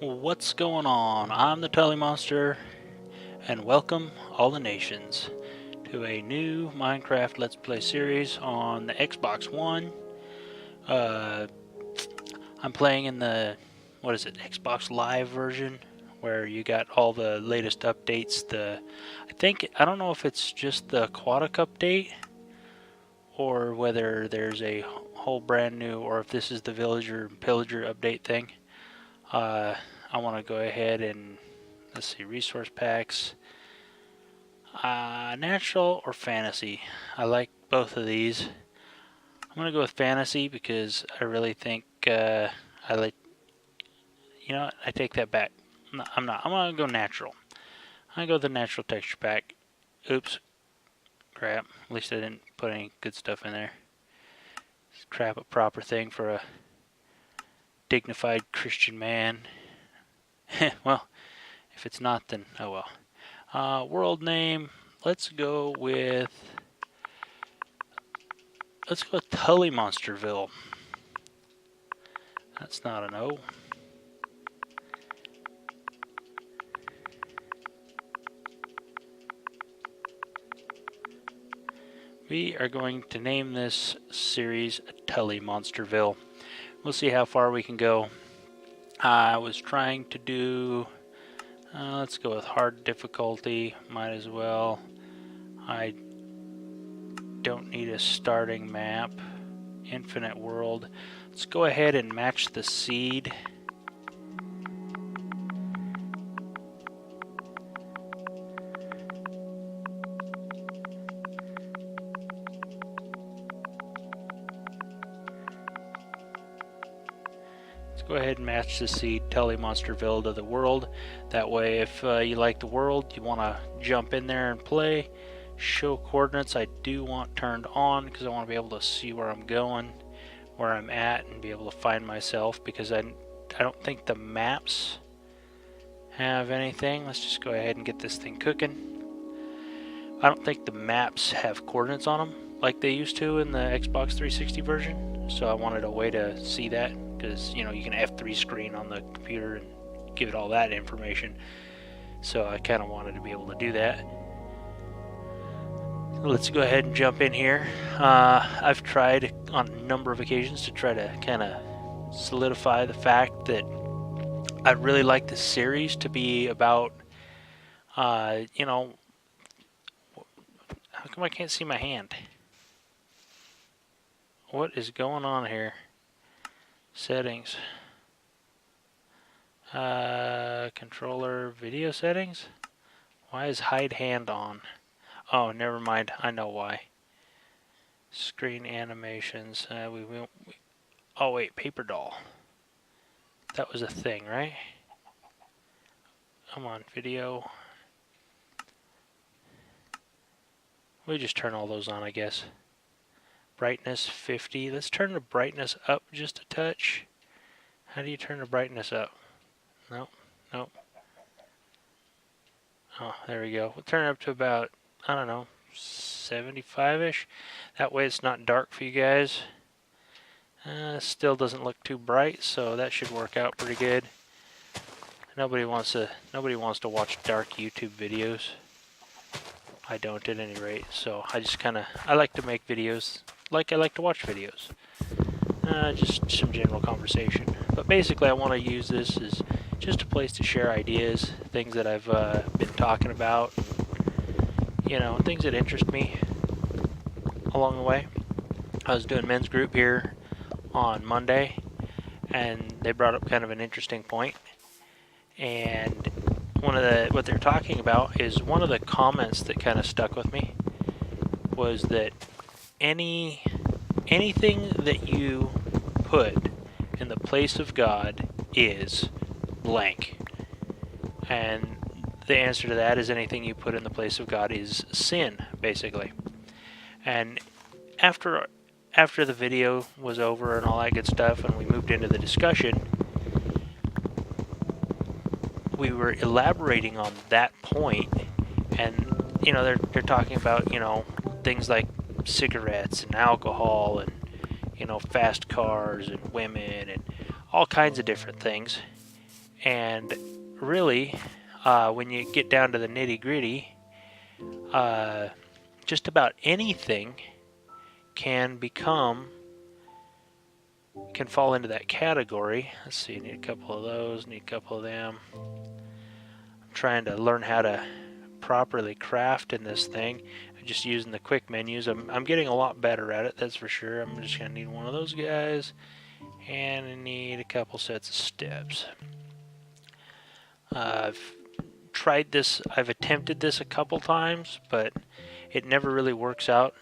What's going on? I'm the Tullymonster, and welcome all the nations to a new Minecraft Let's Play series on the Xbox One. Uh, I'm playing in the, Xbox Live version, where you got all the latest updates. I don't know if it's just the aquatic update, or whether there's a whole brand new, or if this is the villager and pillager update thing. I want to go ahead and let's see, resource packs. Natural or fantasy? I like both of these. I'm gonna go with fantasy because I really think I like. You know what? I take that back. No, I'm not. I'm gonna go natural. I'm gonna go with the natural texture pack. Oops, crap. At least I didn't put any good stuff in there. Crap, a proper thing for a dignified Christian man. Well, if it's not, then oh well. World name. Let's go with Tullymonsterville. That's not an O. We are going to name this series Tullymonsterville. We'll see how far we can go. I was trying to do, let's go with hard difficulty, might as well. I don't need a starting map. Infinite world. Let's go ahead and match the seed. Go ahead and match the seed Tullymonsterville to the world. That way, if you like the world, you want to jump in there and play. Show coordinates I do want turned on because I want to be able to see where I'm going, where I'm at, and be able to find myself, because I don't think the maps have anything. Let's just go ahead and get this thing cooking. I don't think the maps have coordinates on them like they used to in the Xbox 360 version, so I wanted a way to see that, because you know you can F3 screen on the computer and give it all that information. So I kind of wanted to be able to do that. So let's go ahead and jump in here. I've tried on a number of occasions to try to kind of solidify the fact that I really like this series to be about, you know, how come I can't see my hand? What is going on here? Settings. Controller video settings? Why is hide hand on? Oh, never mind. I know why. Screen animations. Oh wait, paper doll. That was a thing, right? Come on, video. We just turn all those on, I guess. Brightness 50. Let's turn the brightness up just a touch. How do you turn the brightness up? Nope, nope. Oh, there we go. We'll turn it up to about, I don't know, 75-ish. That way it's not dark for you guys. Still doesn't look too bright, so that should work out pretty good. Nobody wants to watch dark YouTube videos. I don't, at any rate. So I like to make videos like I like to watch videos. Just some general conversation. But basically I want to use this as just a place to share ideas, things that I've been talking about, you know, things that interest me along the way. I was doing men's group here on Monday, and they brought up kind of an interesting point. And what they're talking about is, one of the comments that kind of stuck with me was that anything that you put in the place of God is blank. And the answer to that is, anything you put in the place of God is sin, basically. And after the video was over and all that good stuff, and we moved into the discussion, we were elaborating on that point, and you know, they're talking about, you know, things like cigarettes and alcohol and, you know, fast cars and women and all kinds of different things. And really, when you get down to the nitty-gritty, just about anything can fall into that category. Let's see, need a couple of those, need a couple of them. I'm trying to learn how to properly craft in this thing. I'm just using the quick menus. I'm getting a lot better at it, that's for sure. I'm just gonna need one of those guys, and I need a couple sets of steps. I've tried this, I've attempted this a couple times, but it never really works out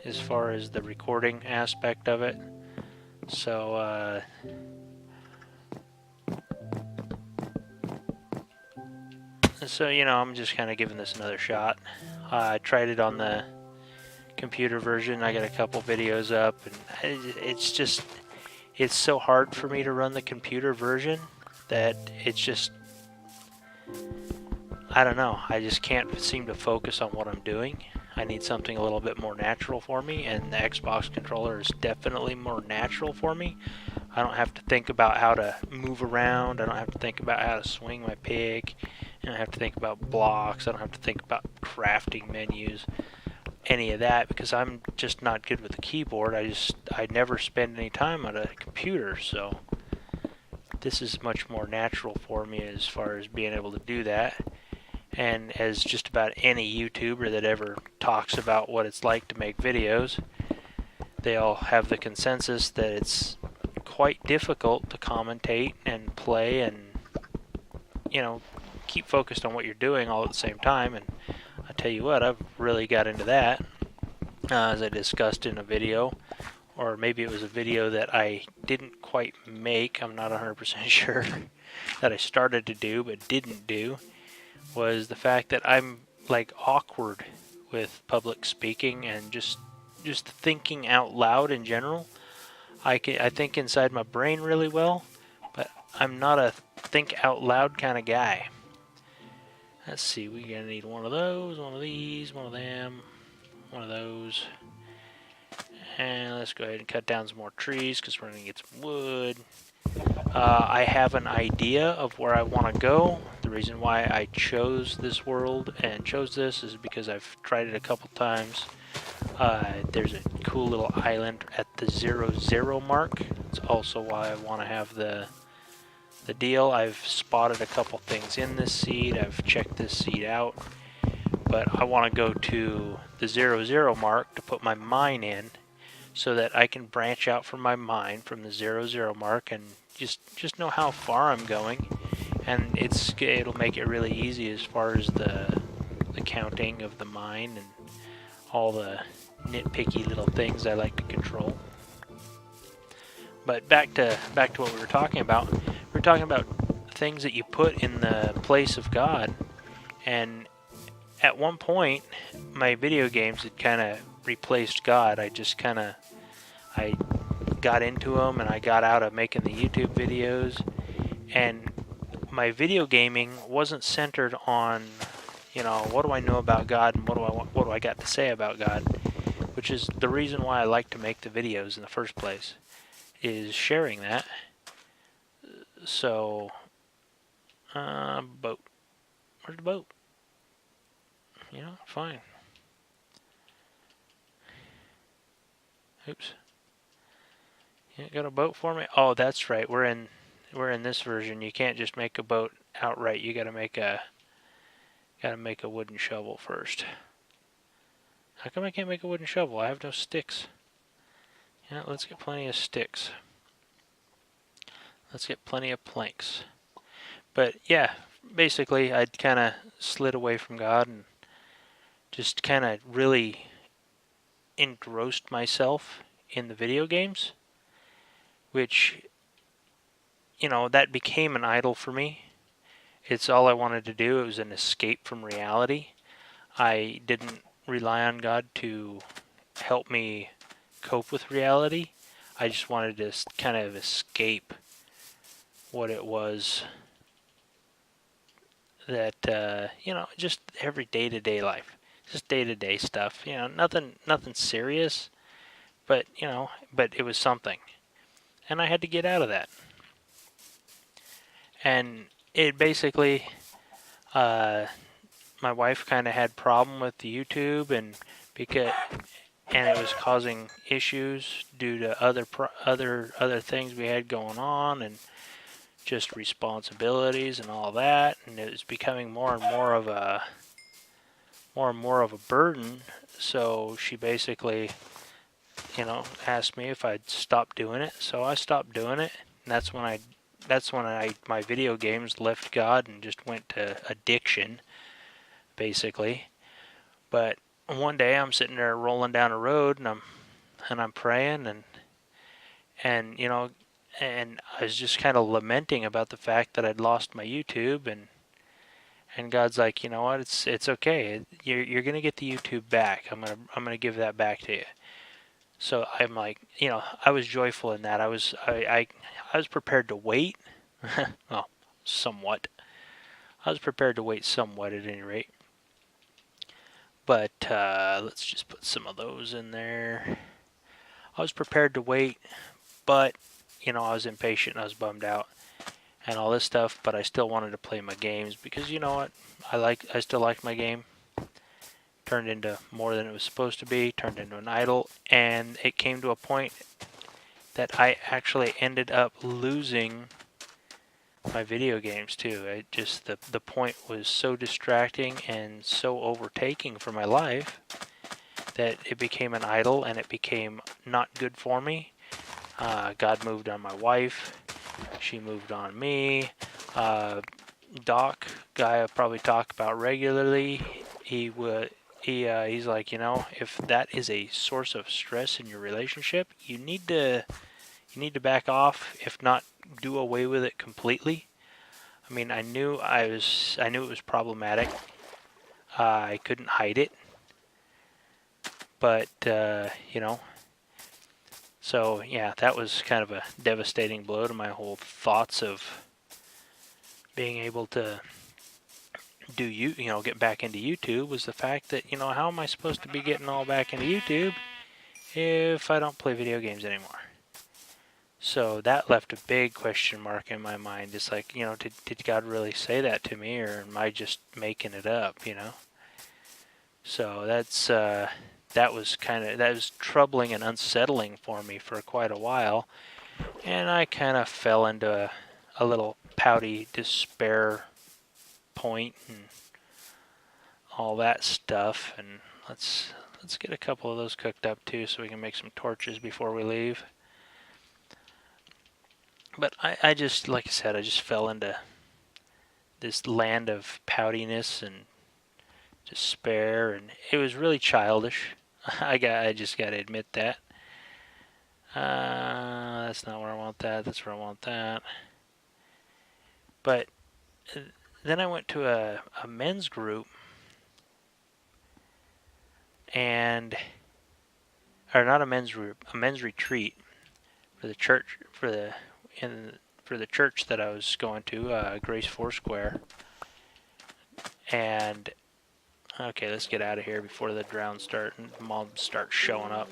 as far as the recording aspect of it. So I'm just kind of giving this another shot. I tried it on the computer version. I got a couple videos up, and it's so hard for me to run the computer version that it's just, I don't know, I just can't seem to focus on what I'm doing. I need something a little bit more natural for me, and the Xbox controller is definitely more natural for me. I don't have to think about how to move around. I don't have to think about how to swing my pick. I don't have to think about blocks. I don't have to think about crafting menus, any of that, because I'm just not good with the keyboard. I never spend any time on a computer, so this is much more natural for me as far as being able to do that. And as just about any YouTuber that ever talks about what it's like to make videos, they all have the consensus that it's quite difficult to commentate and play and, keep focused on what you're doing all at the same time. And I tell you what, I've really got into that, as I discussed in a video, or maybe it was a video that I didn't quite make, I'm not 100% sure, that I started to do but didn't do, was the fact that I'm like awkward with public speaking and just thinking out loud in general. I think inside my brain really well, but I'm not a think out loud kind of guy. Let's see, we're gonna need one of those, one of these, one of them, one of those. And let's go ahead and cut down some more trees because we're gonna get some wood. I have an idea of where I want to go. The reason why I chose this world and chose this is because I've tried it a couple times. There's a cool little island at the 0-0 mark. It's also why I want to have the deal. I've spotted a couple things in this seed. I've checked this seed out. But I want to go to the 0-0 mark to put my mine in, so that I can branch out from my mine from the 0-0 mark and just know how far I'm going, and it'll make it really easy as far as the counting of the mine and all the nitpicky little things I like to control. But back to what we were talking about. We're talking about things that you put in the place of God, and at one point my video games had kind of replaced God. I got into them and I got out of making the YouTube videos, and my video gaming wasn't centered on, what do I know about God and what do I got to say about God, which is the reason why I like to make the videos in the first place, is sharing that. So, boat. Where's the boat? Fine. Oops. You got a boat for me? Oh, that's right. We're in this version. You can't just make a boat outright. You gotta make a wooden shovel first. How come I can't make a wooden shovel? I have no sticks. Yeah, let's get plenty of sticks. Let's get plenty of planks. But yeah, basically I'd kind of slid away from God and just kind of really engrossed myself in the video games, which, that became an idol for me. It's all I wanted to do. It was an escape from reality. I didn't rely on God to help me cope with reality. I just wanted to kind of escape what it was that, just every day-to-day life. Just day-to-day stuff. Nothing serious, but it was something. And I had to get out of that. And it basically, uh, my wife kind of had problem with the YouTube, and it was causing issues due to other things we had going on, and just responsibilities and all that, and it was becoming more and more of a burden. So she basically, asked me if I'd stop doing it. So I stopped doing it, and that's when my video games left God and just went to addiction, basically. But one day I'm sitting there rolling down a road, and I'm praying, and and I was just kind of lamenting about the fact that I'd lost my YouTube, and God's like, you know what, it's okay. You're gonna get the YouTube back. I'm gonna give that back to you. So I'm like, I was joyful in that. I was prepared to wait. Well, somewhat. I was prepared to wait somewhat at any rate. But let's just put some of those in there. I was prepared to wait, but I was impatient. I was bummed out and all this stuff. But I still wanted to play my games because you know what? I still like my game. Turned into more than it was supposed to be. Turned into an idol, and it came to a point that I actually ended up losing my video games too. The point was so distracting and so overtaking for my life that it became an idol, and it became not good for me. God moved on my wife. She moved on me. Doc, guy I probably talk about regularly, he's like, if that is a source of stress in your relationship, you need to back off, if not do away with it completely. I mean, I knew it was problematic. I couldn't hide it, but so yeah, that was kind of a devastating blow to my whole thoughts of being able to get back into YouTube. Was the fact that how am I supposed to be getting all back into YouTube if I don't play video games anymore? So that left a big question mark in my mind. It's like, did God really say that to me, or am I just making it up, So that was troubling and unsettling for me for quite a while. And I kind of fell into a little pouty despair point and all that stuff. And let's get a couple of those cooked up too, so we can make some torches before we leave. But I just, like I said, I just fell into this land of poutiness and despair, and it was really childish. I just got to admit that. That's not where I want that. That's where I want that. But then I went to a men's group, or not a men's group, a men's retreat for the church for the church that I was going to, Grace Foursquare. And okay, let's get out of here before the drones start and mobs start showing up.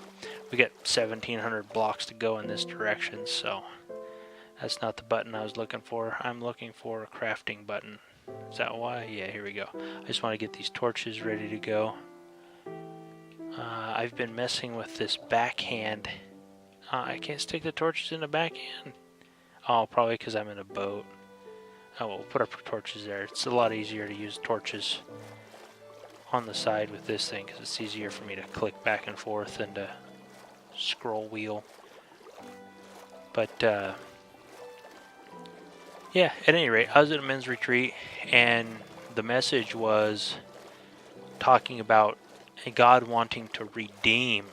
We got 1,700 blocks to go in this direction, so that's not the button I was looking for. I'm looking for a crafting button. Is that why? Yeah, here we go. I just want to get these torches ready to go. I've been messing with this backhand. I can't stick the torches in the backhand. Oh, probably because I'm in a boat. Oh, well, we'll put up torches there. It's a lot easier to use torches on the side with this thing because it's easier for me to click back and forth than to scroll wheel. But yeah, at any rate, I was at a men's retreat, and the message was talking about God wanting to redeem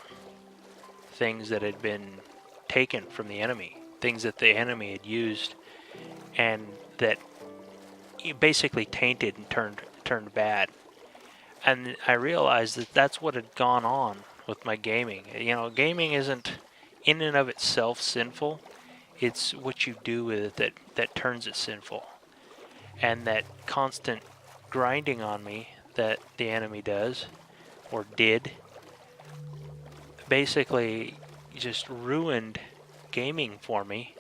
things that had been taken from the enemy, things that the enemy had used, and that basically tainted and turned bad. And I realized that that's what had gone on with my gaming. Gaming isn't in and of itself sinful. It's what you do with it that turns it sinful. And that constant grinding on me that the enemy does, or did, basically just ruined gaming for me.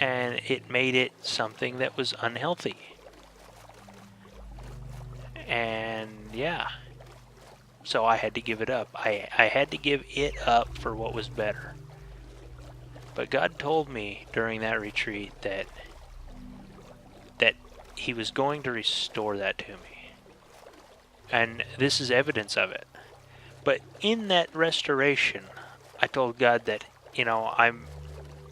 and it made it something that was unhealthy. And yeah, so I had to give it up. I had to give it up for what was better. But God told me during that retreat that He was going to restore that to me. And this is evidence of it. But in that restoration, I told God that,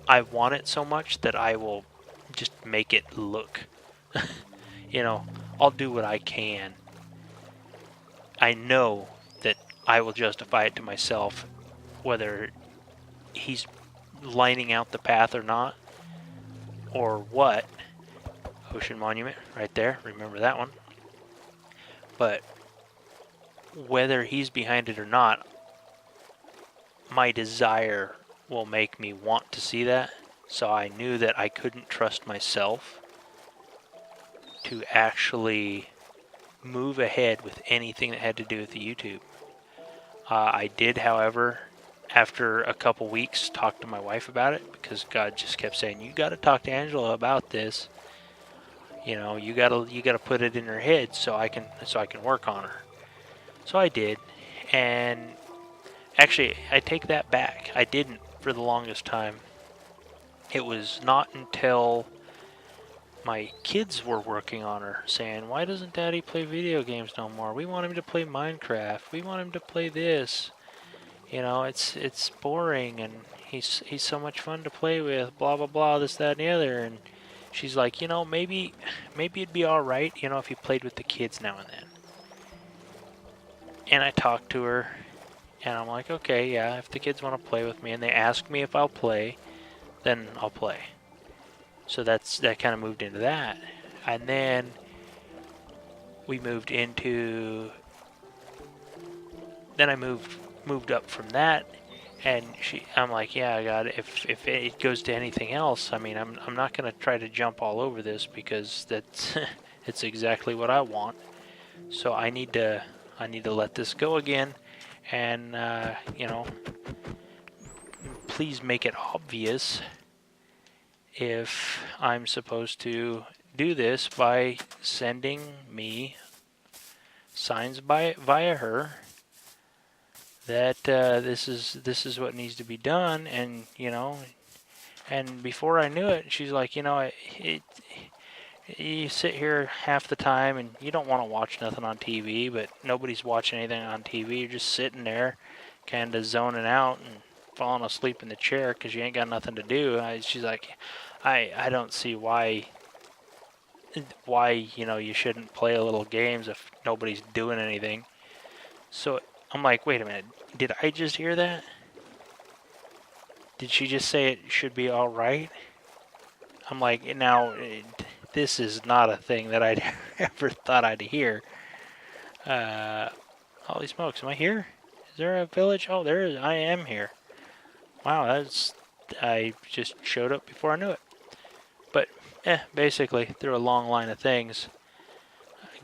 I want it so much that I will just make it look. I'll do what I can. I know that I will justify it to myself, whether He's lining out the path or not, or what. Ocean Monument, right there. Remember that one. But whether He's behind it or not, my desire will make me want to see that. So I knew that I couldn't trust myself to actually move ahead with anything that had to do with the YouTube. I did, however, after a couple weeks, talk to my wife about it, because God just kept saying, "You got to talk to Angela about this. You gotta put it in her head so I can work on her." So I did, and actually, I take that back. I didn't for the longest time. It was not until my kids were working on her, saying, "Why doesn't Daddy play video games no more? We want him to play Minecraft. We want him to play this. It's boring, and he's so much fun to play with. Blah blah blah. This, that, and the other." And she's like, maybe it'd be all right, if he played with the kids now and then. And I talked to her, and I'm like, okay, yeah, if the kids want to play with me and they ask me if I'll play, then I'll play. So that kind of moved into that. And then we moved into, then I moved up from that, and I'm like, yeah, God, if it goes to anything else, I'm not going to try to jump all over this, because that's it's exactly what I want. So I need to let this go again, and please make it obvious if I'm supposed to do this by sending me signs via her that this is what needs to be done. And and before I knew it, she's like, you sit here half the time and you don't want to watch nothing on TV, but nobody's watching anything on TV. You're just sitting there kind of zoning out and falling asleep in the chair because you ain't got nothing to do. She's like, I don't see why you shouldn't play a little games if nobody's doing anything. So I'm like, wait a minute, did I just hear that? Did she just say it should be all right? I'm like, now, this is not a thing that I'd ever thought I'd hear. Holy smokes, am I here? Is there a village? Oh, there is. I am here. Wow, I just showed up before I knew it. But, basically, through a long line of things,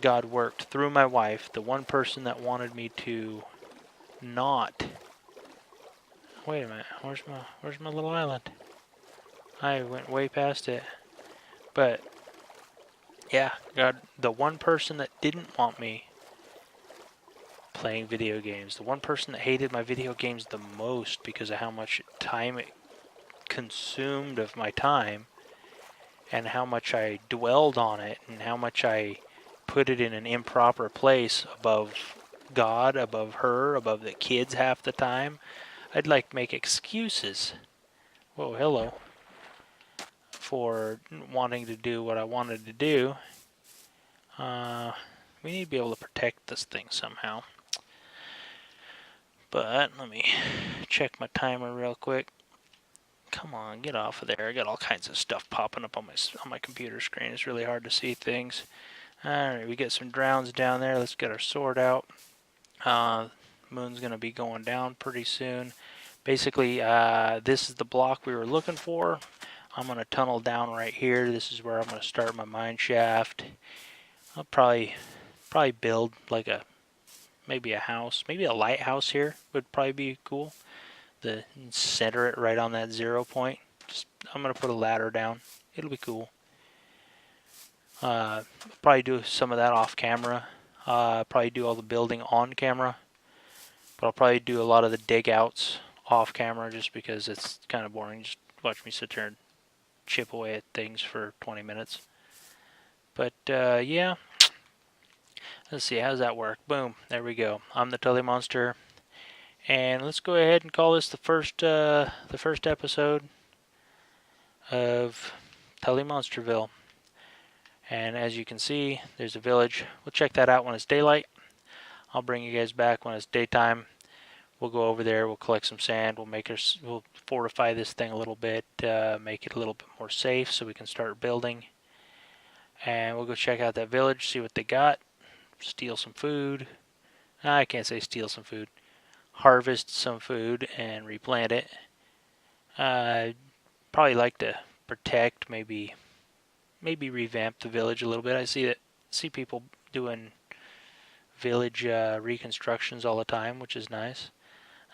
God worked through my wife, the one person that wanted me to not. Wait a minute, where's my little island? I went way past it. But yeah, God, the one person that didn't want me playing video games, the one person that hated my video games the most because of how much time it consumed of my time, and how much I dwelled on it, and how much I put it in an improper place above God, above her, above the kids half the time. I'd like make excuses. Whoa, hello. For wanting to do what I wanted to do. We need to be able to protect this thing somehow. But let me check my timer real quick. Come on, get off of there. I got all kinds of stuff popping up on my computer screen. It's really hard to see things. Alright, we got some drowns down there. Let's get our sword out. Moon's going to be going down pretty soon. Basically, this is the block we were looking for. I'm going to tunnel down right here. This is where I'm going to start my mine shaft. I'll probably build like maybe a house, maybe a lighthouse here would probably be cool. Center it right on that 0 point. I'm going to put a ladder down. It'll be cool. Probably do some of that off camera. Probably do all the building on camera. But I'll probably do a lot of the dig outs off camera just because it's kind of boring. Just watch me sit there and chip away at things for 20 minutes. But yeah, let's see, how does that work? Boom, there we go. I'm the Tully Monster, and let's go ahead and call this the first episode of Tullymonsterville. And as you can see, there's a village. We'll check that out when it's daylight. I'll bring you guys back when it's daytime. We'll go over there. We'll collect some sand. We'll fortify this thing a little bit, make it a little bit more safe, so we can start building. And we'll go check out that village, see what they got. Steal some food. I can't say steal some food. Harvest some food and replant it. Probably like to protect, maybe revamp the village a little bit. I see people doing village reconstructions all the time, which is nice.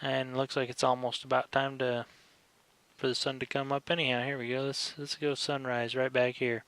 And looks like it's almost about time for the sun to come up anyhow. Here we go. Let's go sunrise right back here.